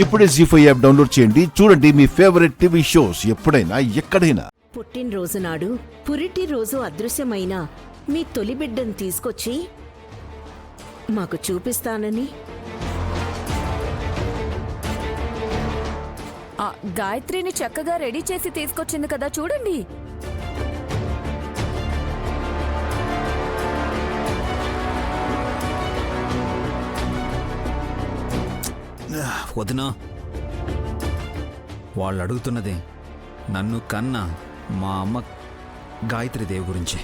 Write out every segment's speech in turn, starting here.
ఇప్పుడే జీ5 app download చేయండి. చూడండి మీ ఫేవరెట్ టీవీ షోస్ ఎప్పుడైనా ఎక్కడైనా. పుట్టినరోజు నాడు పురిటి రోజు అదృశ్యమైన మీ తొలి బిడ్డను తీసుకొచ్చి మాకు చూపిస్తానని గాయత్రిని చక్కగా రెడీ చేసి తీసుకొచ్చింది కదా, చూడండి. వదినా, వాళ్ళు అడుగుతున్నది నన్ను కన్నా మా అమ్మ గాయత్రీదేవి గురించి.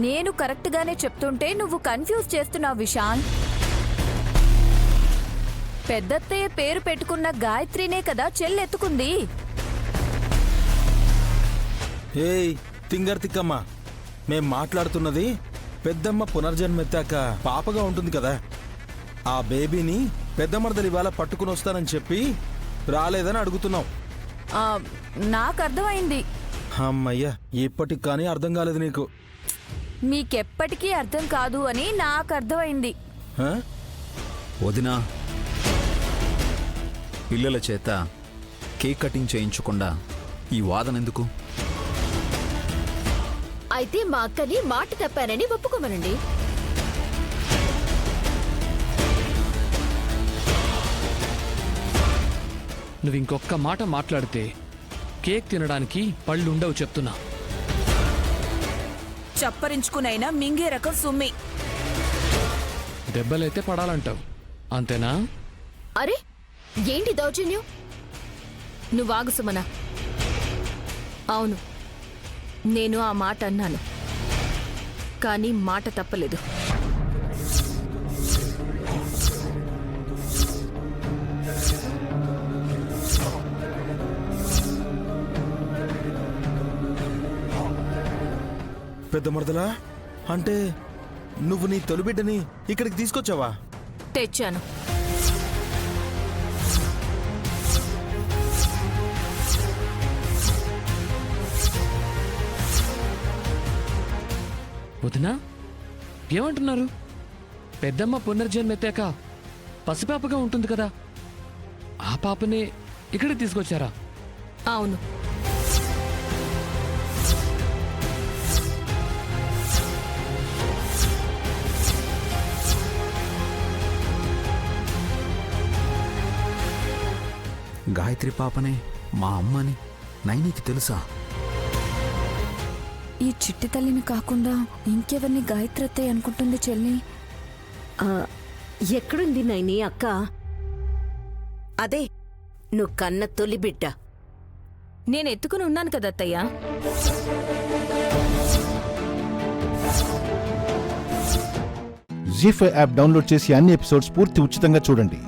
నేను కరెక్ట్గానే చెప్తుంటే నువ్వు కన్ఫ్యూజ్ చేస్తున్నావు విశాల్. పెద్దత్తయ్య పేరు పెట్టుకున్న గాయత్రినే కదా చెల్లెత్తుకుంది. ఏయ్ తింగర్ తిక్కమ్మ, మేం మాట్లాడుతున్నది పెద్దమ్మ పునర్జన్మెత్తాక పాపగా ఉంటుంది కదా, ఆ బేబీని పెద్ద మరదలు ఇవాళ పట్టుకుని వస్తానని చెప్పి రాలేదని అడుగుతున్నావు. నాకు అర్థమైంది. అమ్మయ్యా, ఇప్పటికి కానీ అర్థం కాలేదు నీకు. మీకెప్పటికీ అర్థం కాదు అని నాకు అర్థమైంది. వదినా, పిల్లల చేత కేక్ కటింగ్ చేయించకుండా ఈ వాదన ఎందుకు? అయితే మా అక్కని మాట తప్పానని ఒప్పుకోమనండి. నువ్వు ఇంకొక్క మాట మాట్లాడితే కేక్ తినడానికి పళ్ళుండవు చెప్తున్నా. చప్పరించుకునైనా మింగే రకం సుమ్మి. దెబ్బలైతే పడాలంటావు, అంతేనా? అరే ఏంటి దౌర్జన్యం? నువ్వాగు సుమన. అవును, నేను ఆ మాట అన్నాను, కానీ మాట తప్పలేదు. పెద్ద మరదలా, అంటే నువ్వు నీ తొలిబిడ్డని ఇక్కడికి తీసుకొచ్చావా? తెచ్చాను. వదినా, ఏమంటున్నారు? పెద్దమ్మ పునర్జన్మెత్తాక పసిపాపగా ఉంటుంది కదా, ఆ పాపనే ఇక్కడికి తీసుకొచ్చారా? అవును. గాయత్రి పాపనే మా అమ్మని నైనికి తెలుసా? ఈ చిట్టి తల్లిని కాకుండా ఇంకెవరిని గాయత్రత్తయ్య అనుకుంటుంది చెల్లి? ఎక్కడుంది నైని అక్క? అదే నువ్వు కన్న తొలి బిడ్డ. నేను ఎత్తుకుని ఉన్నాను కదా అత్తయ్య. జీ5 యాప్ డౌన్లోడ్ చేసి అన్ని ఎపిసోడ్స్ పూర్తి ఉచితంగా చూడండి.